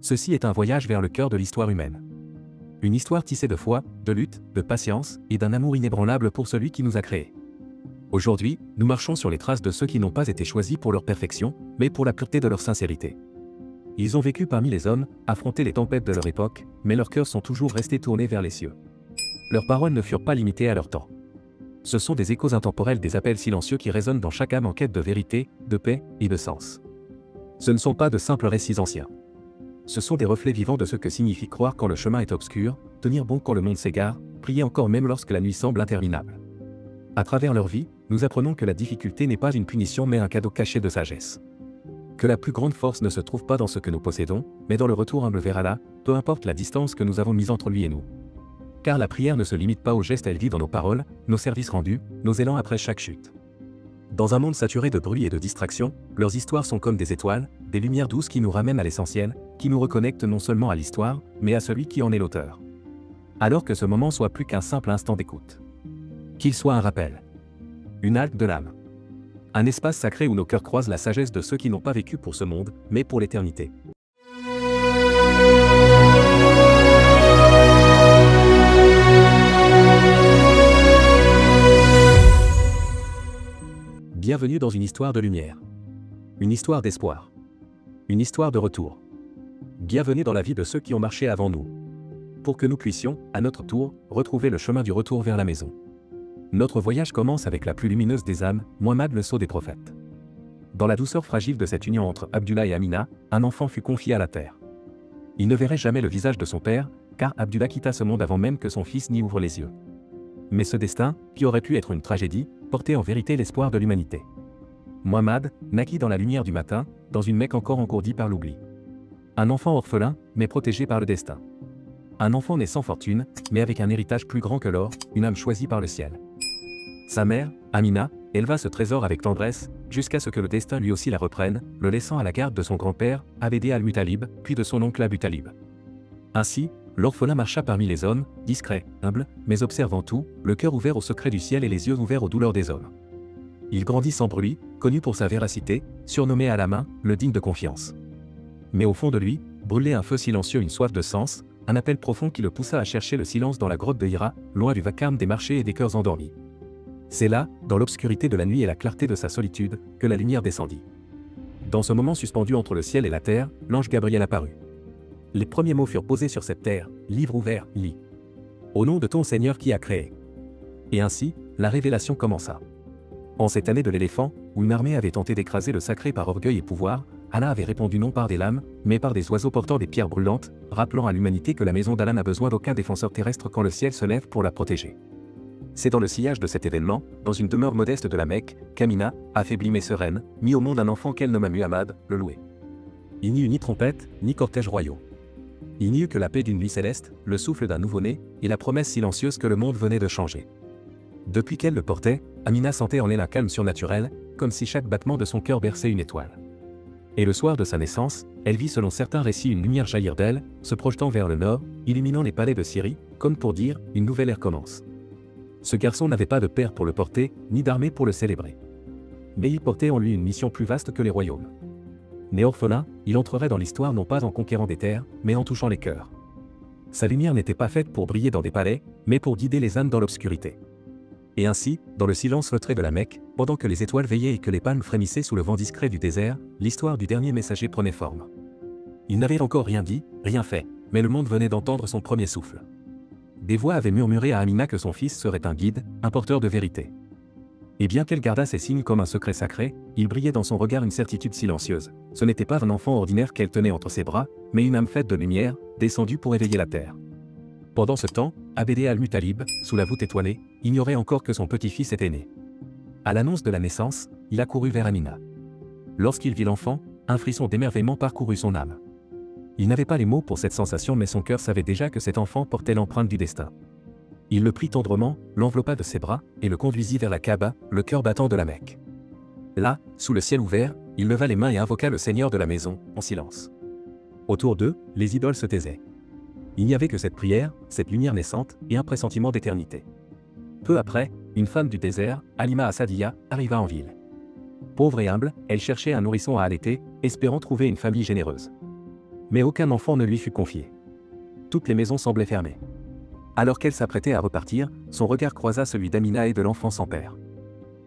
Ceci est un voyage vers le cœur de l'histoire humaine. Une histoire tissée de foi, de lutte, de patience et d'un amour inébranlable pour celui qui nous a créés. Aujourd'hui, nous marchons sur les traces de ceux qui n'ont pas été choisis pour leur perfection, mais pour la pureté de leur sincérité. Ils ont vécu parmi les hommes, affronté les tempêtes de leur époque, mais leurs cœurs sont toujours restés tournés vers les cieux. Leurs paroles ne furent pas limitées à leur temps. Ce sont des échos intemporels des appels silencieux qui résonnent dans chaque âme en quête de vérité, de paix et de sens. Ce ne sont pas de simples récits anciens. Ce sont des reflets vivants de ce que signifie croire quand le chemin est obscur, tenir bon quand le monde s'égare, prier encore même lorsque la nuit semble interminable. À travers leur vie, nous apprenons que la difficulté n'est pas une punition mais un cadeau caché de sagesse. Que la plus grande force ne se trouve pas dans ce que nous possédons, mais dans le retour humble vers Allah, peu importe la distance que nous avons mise entre lui et nous. Car la prière ne se limite pas aux gestes, elle vit dans nos paroles, nos services rendus, nos élans après chaque chute. Dans un monde saturé de bruit et de distractions, leurs histoires sont comme des étoiles, des lumières douces qui nous ramènent à l'essentiel, qui nous reconnectent non seulement à l'histoire, mais à celui qui en est l'auteur. Alors que ce moment soit plus qu'un simple instant d'écoute. Qu'il soit un rappel. Une halte de l'âme. Un espace sacré où nos cœurs croisent la sagesse de ceux qui n'ont pas vécu pour ce monde, mais pour l'éternité. Bienvenue dans une histoire de lumière. Une histoire d'espoir. Une histoire de retour. Bienvenue dans la vie de ceux qui ont marché avant nous. Pour que nous puissions, à notre tour, retrouver le chemin du retour vers la maison. Notre voyage commence avec la plus lumineuse des âmes, Mohammed le sceau des prophètes. Dans la douceur fragile de cette union entre Abdullah et Amina, un enfant fut confié à la terre. Il ne verrait jamais le visage de son père, car Abdullah quitta ce monde avant même que son fils n'y ouvre les yeux. Mais ce destin, qui aurait pu être une tragédie, portait en vérité l'espoir de l'humanité. Mohammed naquit dans la lumière du matin, dans une Mecque encore engourdie par l'oubli. Un enfant orphelin, mais protégé par le destin. Un enfant né sans fortune, mais avec un héritage plus grand que l'or, une âme choisie par le ciel. Sa mère, Amina, éleva ce trésor avec tendresse, jusqu'à ce que le destin lui aussi la reprenne, le laissant à la garde de son grand-père, Abd al-Muttalib, puis de son oncle Abu Talib. Ainsi, l'orphelin marcha parmi les hommes, discret, humble, mais observant tout, le cœur ouvert aux secrets du ciel et les yeux ouverts aux douleurs des hommes. Il grandit sans bruit, connu pour sa véracité, surnommé à la main, le digne de confiance. Mais au fond de lui, brûlait un feu silencieux, une soif de sens, un appel profond qui le poussa à chercher le silence dans la grotte de Hira, loin du vacarme des marchés et des cœurs endormis. C'est là, dans l'obscurité de la nuit et la clarté de sa solitude, que la lumière descendit. Dans ce moment suspendu entre le ciel et la terre, l'ange Gabriel apparut. Les premiers mots furent posés sur cette terre, livre ouvert, lis. Au nom de ton Seigneur qui a créé. Et ainsi, la révélation commença. En cette année de l'éléphant, où une armée avait tenté d'écraser le sacré par orgueil et pouvoir, Allah avait répondu non par des lames, mais par des oiseaux portant des pierres brûlantes, rappelant à l'humanité que la maison d'Allah n'a besoin d'aucun défenseur terrestre quand le ciel se lève pour la protéger. C'est dans le sillage de cet événement, dans une demeure modeste de la Mecque, qu'Amina, affaiblie mais sereine, mit au monde un enfant qu'elle nomma Muhammad, le loué. Il n'y eut ni trompette, ni cortège royaux. Il n'y eut que la paix d'une nuit céleste, le souffle d'un nouveau-né, et la promesse silencieuse que le monde venait de changer. Depuis qu'elle le portait, Amina sentait en elle un calme surnaturel, comme si chaque battement de son cœur berçait une étoile. Et le soir de sa naissance, elle vit selon certains récits une lumière jaillir d'elle, se projetant vers le nord, illuminant les palais de Syrie, comme pour dire, une nouvelle ère commence. Ce garçon n'avait pas de père pour le porter, ni d'armée pour le célébrer. Mais il portait en lui une mission plus vaste que les royaumes. Né orphelin, il entrerait dans l'histoire non pas en conquérant des terres, mais en touchant les cœurs. Sa lumière n'était pas faite pour briller dans des palais, mais pour guider les âmes dans l'obscurité. Et ainsi, dans le silence feutré de la Mecque, pendant que les étoiles veillaient et que les palmes frémissaient sous le vent discret du désert, l'histoire du dernier messager prenait forme. Il n'avait encore rien dit, rien fait, mais le monde venait d'entendre son premier souffle. Des voix avaient murmuré à Amina que son fils serait un guide, un porteur de vérité. Et bien qu'elle gardât ces signes comme un secret sacré, il brillait dans son regard une certitude silencieuse. Ce n'était pas un enfant ordinaire qu'elle tenait entre ses bras, mais une âme faite de lumière, descendue pour éveiller la terre. Pendant ce temps, Abd al-Muttalib, sous la voûte étoilée, ignorait encore que son petit-fils était né. À l'annonce de la naissance, il accourut vers Amina. Lorsqu'il vit l'enfant, un frisson d'émerveillement parcourut son âme. Il n'avait pas les mots pour cette sensation, mais son cœur savait déjà que cet enfant portait l'empreinte du destin. Il le prit tendrement, l'enveloppa de ses bras, et le conduisit vers la Kaaba, le cœur battant de la Mecque. Là, sous le ciel ouvert, il leva les mains et invoqua le Seigneur de la maison, en silence. Autour d'eux, les idoles se taisaient. Il n'y avait que cette prière, cette lumière naissante, et un pressentiment d'éternité. Peu après, une femme du désert, Halima Asadiya, arriva en ville. Pauvre et humble, elle cherchait un nourrisson à allaiter, espérant trouver une famille généreuse. Mais aucun enfant ne lui fut confié. Toutes les maisons semblaient fermées. Alors qu'elle s'apprêtait à repartir, son regard croisa celui d'Amina et de l'enfant sans père.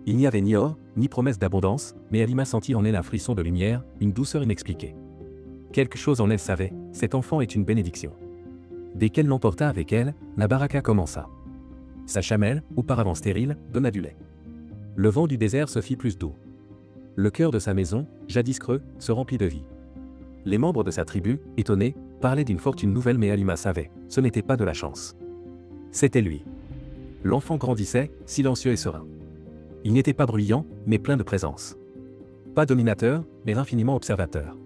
Il n'y avait ni or, ni promesse d'abondance, mais Halima sentit en elle un frisson de lumière, une douceur inexpliquée. Quelque chose en elle savait, cet enfant est une bénédiction. Dès qu'elle l'emporta avec elle, la baraka commença. Sa chamelle, auparavant stérile, donna du lait. Le vent du désert se fit plus doux. Le cœur de sa maison, jadis creux, se remplit de vie. Les membres de sa tribu, étonnés, parlaient d'une fortune nouvelle, mais Halima savait, ce n'était pas de la chance. C'était lui. L'enfant grandissait, silencieux et serein. Il n'était pas bruyant, mais plein de présence. Pas dominateur, mais infiniment observateur.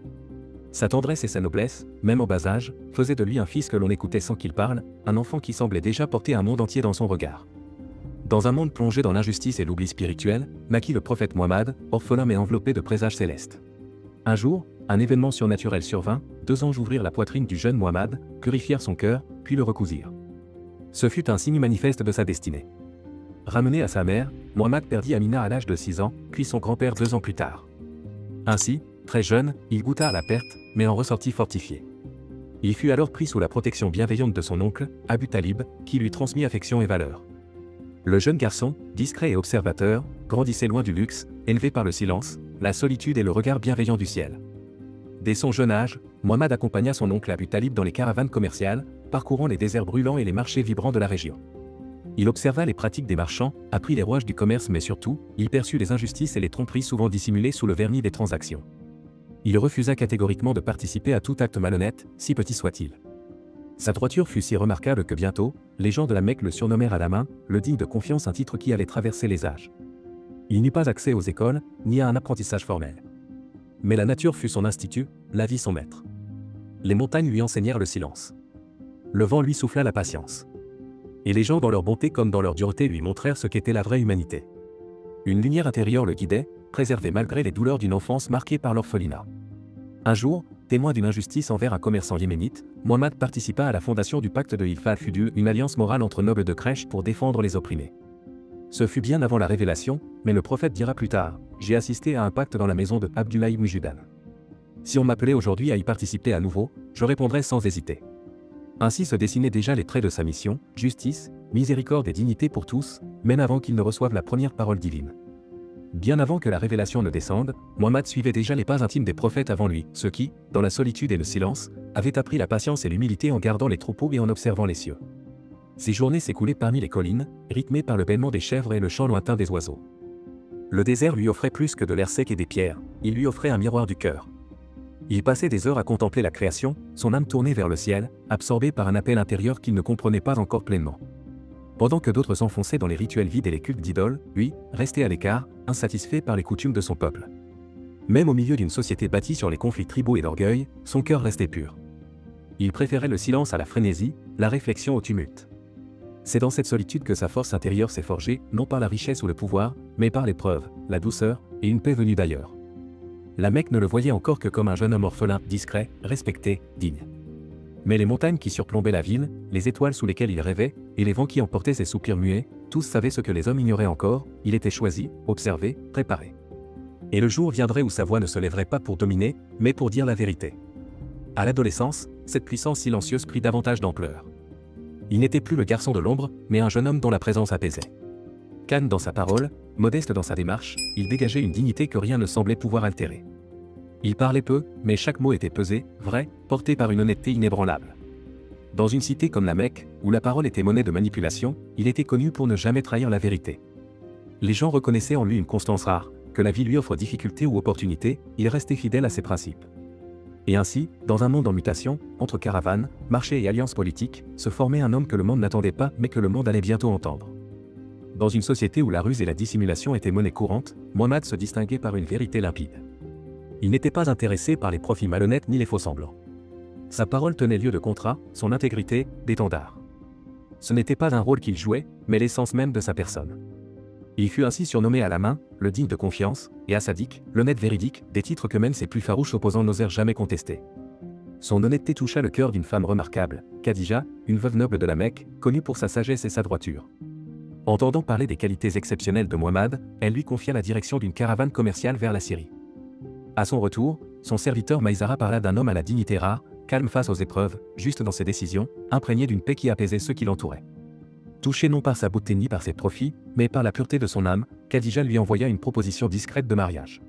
Sa tendresse et sa noblesse, même au bas âge, faisaient de lui un fils que l'on écoutait sans qu'il parle, un enfant qui semblait déjà porter un monde entier dans son regard. Dans un monde plongé dans l'injustice et l'oubli spirituel, naquit le prophète Mohammed, orphelin mais enveloppé de présages célestes. Un jour, un événement surnaturel survint, 2 anges ouvrirent la poitrine du jeune Mohammed, purifièrent son cœur, puis le recousirent. Ce fut un signe manifeste de sa destinée. Ramené à sa mère, Mohammed perdit Amina à l'âge de 6 ans, puis son grand-père 2 ans plus tard. Ainsi, très jeune, il goûta à la perte, mais en ressortit fortifié. Il fut alors pris sous la protection bienveillante de son oncle, Abu Talib, qui lui transmit affection et valeur. Le jeune garçon, discret et observateur, grandissait loin du luxe, élevé par le silence, la solitude et le regard bienveillant du ciel. Dès son jeune âge, Mohammed accompagna son oncle Abu Talib dans les caravanes commerciales, parcourant les déserts brûlants et les marchés vibrants de la région. Il observa les pratiques des marchands, apprit les rouages du commerce, mais surtout, il perçut les injustices et les tromperies souvent dissimulées sous le vernis des transactions. Il refusa catégoriquement de participer à tout acte malhonnête, si petit soit-il. Sa droiture fut si remarquable que bientôt, les gens de la Mecque le surnommèrent à la main, le digne de confiance, un titre qui allait traverser les âges. Il n'eut pas accès aux écoles, ni à un apprentissage formel. Mais la nature fut son institut, la vie son maître. Les montagnes lui enseignèrent le silence. Le vent lui souffla la patience. Et les gens dans leur bonté comme dans leur dureté lui montrèrent ce qu'était la vraie humanité. Une lumière intérieure le guidait, préservé malgré les douleurs d'une enfance marquée par l'orphelinat. Un jour, témoin d'une injustice envers un commerçant yéménite, Mohammed participa à la fondation du pacte de Hilfa al-Fudul, une alliance morale entre nobles de Quraysh pour défendre les opprimés. Ce fut bien avant la révélation, mais le prophète dira plus tard, « J'ai assisté à un pacte dans la maison de Abdullah ibn Judan. Si on m'appelait aujourd'hui à y participer à nouveau, je répondrais sans hésiter. » Ainsi se dessinaient déjà les traits de sa mission, justice, miséricorde et dignité pour tous, même avant qu'il ne reçoive la première parole divine. Bien avant que la révélation ne descende, Mohammed suivait déjà les pas intimes des prophètes avant lui, ceux qui, dans la solitude et le silence, avaient appris la patience et l'humilité en gardant les troupeaux et en observant les cieux. Ses journées s'écoulaient parmi les collines, rythmées par le bêlement des chèvres et le chant lointain des oiseaux. Le désert lui offrait plus que de l'air sec et des pierres, il lui offrait un miroir du cœur. Il passait des heures à contempler la création, son âme tournée vers le ciel, absorbé par un appel intérieur qu'il ne comprenait pas encore pleinement. Pendant que d'autres s'enfonçaient dans les rituels vides et les cultes d'idoles, lui, restait à l'écart, insatisfait par les coutumes de son peuple. Même au milieu d'une société bâtie sur les conflits tribaux et d'orgueil, son cœur restait pur. Il préférait le silence à la frénésie, la réflexion au tumulte. C'est dans cette solitude que sa force intérieure s'est forgée, non par la richesse ou le pouvoir, mais par l'épreuve, la douceur, et une paix venue d'ailleurs. La Mecque ne le voyait encore que comme un jeune homme orphelin, discret, respecté, digne. Mais les montagnes qui surplombaient la ville, les étoiles sous lesquelles il rêvait, et les vents qui emportaient ses soupirs muets, tous savaient ce que les hommes ignoraient encore, il était choisi, observé, préparé. Et le jour viendrait où sa voix ne se lèverait pas pour dominer, mais pour dire la vérité. À l'adolescence, cette puissance silencieuse prit davantage d'ampleur. Il n'était plus le garçon de l'ombre, mais un jeune homme dont la présence apaisait. Calme dans sa parole, modeste dans sa démarche, il dégageait une dignité que rien ne semblait pouvoir altérer. Il parlait peu, mais chaque mot était pesé, vrai, porté par une honnêteté inébranlable. Dans une cité comme la Mecque, où la parole était monnaie de manipulation, il était connu pour ne jamais trahir la vérité. Les gens reconnaissaient en lui une constance rare, que la vie lui offre difficulté ou opportunité, il restait fidèle à ses principes. Et ainsi, dans un monde en mutation, entre caravanes, marchés et alliances politiques, se formait un homme que le monde n'attendait pas mais que le monde allait bientôt entendre. Dans une société où la ruse et la dissimulation étaient monnaie courante, Mohammed se distinguait par une vérité limpide. Il n'était pas intéressé par les profits malhonnêtes ni les faux-semblants. Sa parole tenait lieu de contrat, son intégrité, d'étendard. Ce n'était pas un rôle qu'il jouait, mais l'essence même de sa personne. Il fut ainsi surnommé à la main, le digne de confiance, et Assadik, l'honnête véridique, des titres que même ses plus farouches opposants n'osèrent jamais contester. Son honnêteté toucha le cœur d'une femme remarquable, Khadija, une veuve noble de la Mecque, connue pour sa sagesse et sa droiture. Entendant parler des qualités exceptionnelles de Mohammed, elle lui confia la direction d'une caravane commerciale vers la Syrie. À son retour, son serviteur Maïzara parla d'un homme à la dignité rare, calme face aux épreuves, juste dans ses décisions, imprégné d'une paix qui apaisait ceux qui l'entouraient. Touché non par sa beauté ni par ses profits, mais par la pureté de son âme, Khadija lui envoya une proposition discrète de mariage.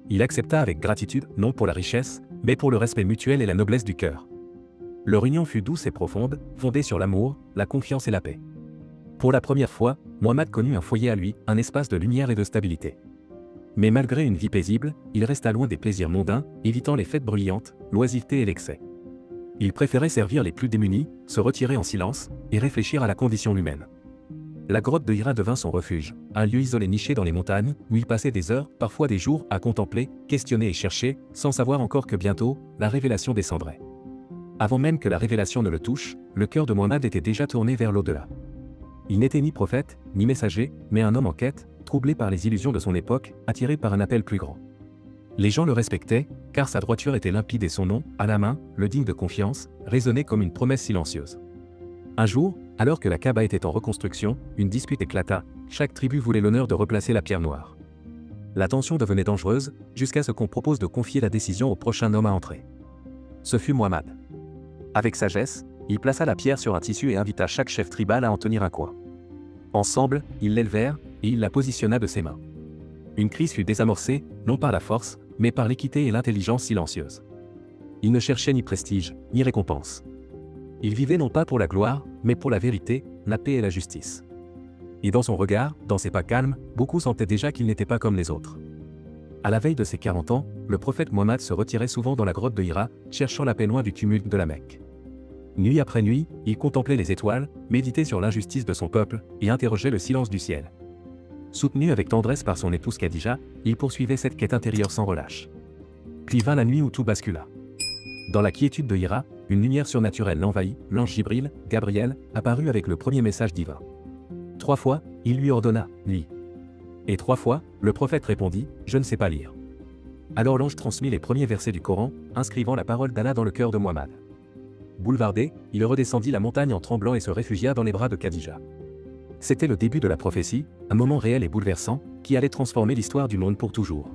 Il accepta avec gratitude, non pour la richesse, mais pour le respect mutuel et la noblesse du cœur. Leur union fut douce et profonde, fondée sur l'amour, la confiance et la paix. Pour la première fois, Mohammad connut un foyer à lui, un espace de lumière et de stabilité. Mais malgré une vie paisible, il resta loin des plaisirs mondains, évitant les fêtes bruyantes, l'oisiveté et l'excès. Il préférait servir les plus démunis, se retirer en silence, et réfléchir à la condition humaine. La grotte de Hira devint son refuge, un lieu isolé niché dans les montagnes, où il passait des heures, parfois des jours, à contempler, questionner et chercher, sans savoir encore que bientôt, la révélation descendrait. Avant même que la révélation ne le touche, le cœur de Mohammad était déjà tourné vers l'au-delà. Il n'était ni prophète, ni messager, mais un homme en quête, troublé par les illusions de son époque, attiré par un appel plus grand. Les gens le respectaient, car sa droiture était limpide et son nom, à la main, le digne de confiance, résonnait comme une promesse silencieuse. Un jour, alors que la Kaaba était en reconstruction, une dispute éclata, chaque tribu voulait l'honneur de replacer la pierre noire. La tension devenait dangereuse, jusqu'à ce qu'on propose de confier la décision au prochain homme à entrer. Ce fut Mohammad. Avec sagesse, il plaça la pierre sur un tissu et invita chaque chef tribal à en tenir un coin. Ensemble, ils l'élevèrent, et il la positionna de ses mains. Une crise fut désamorcée, non par la force, mais par l'équité et l'intelligence silencieuse. Il ne cherchait ni prestige, ni récompense. Il vivait non pas pour la gloire, mais pour la vérité, la paix et la justice. Et dans son regard, dans ses pas calmes, beaucoup sentaient déjà qu'il n'était pas comme les autres. À la veille de ses 40 ans, le prophète Mohammed se retirait souvent dans la grotte de Hira, cherchant la paix loin du tumulte de la Mecque. Nuit après nuit, il contemplait les étoiles, méditait sur l'injustice de son peuple, et interrogeait le silence du ciel. Soutenu avec tendresse par son épouse Khadija, il poursuivait cette quête intérieure sans relâche. Puis vint la nuit où tout bascula. Dans la quiétude de Hira, une lumière surnaturelle l'envahit, l'ange Jibril, Gabriel, apparut avec le premier message divin. 3 fois, il lui ordonna, lis. Et 3 fois, le prophète répondit, je ne sais pas lire. Alors l'ange transmit les premiers versets du Coran, inscrivant la parole d'Allah dans le cœur de Mohammad. Bouleversé, il redescendit la montagne en tremblant et se réfugia dans les bras de Khadija. C'était le début de la prophétie, un moment réel et bouleversant, qui allait transformer l'histoire du monde pour toujours.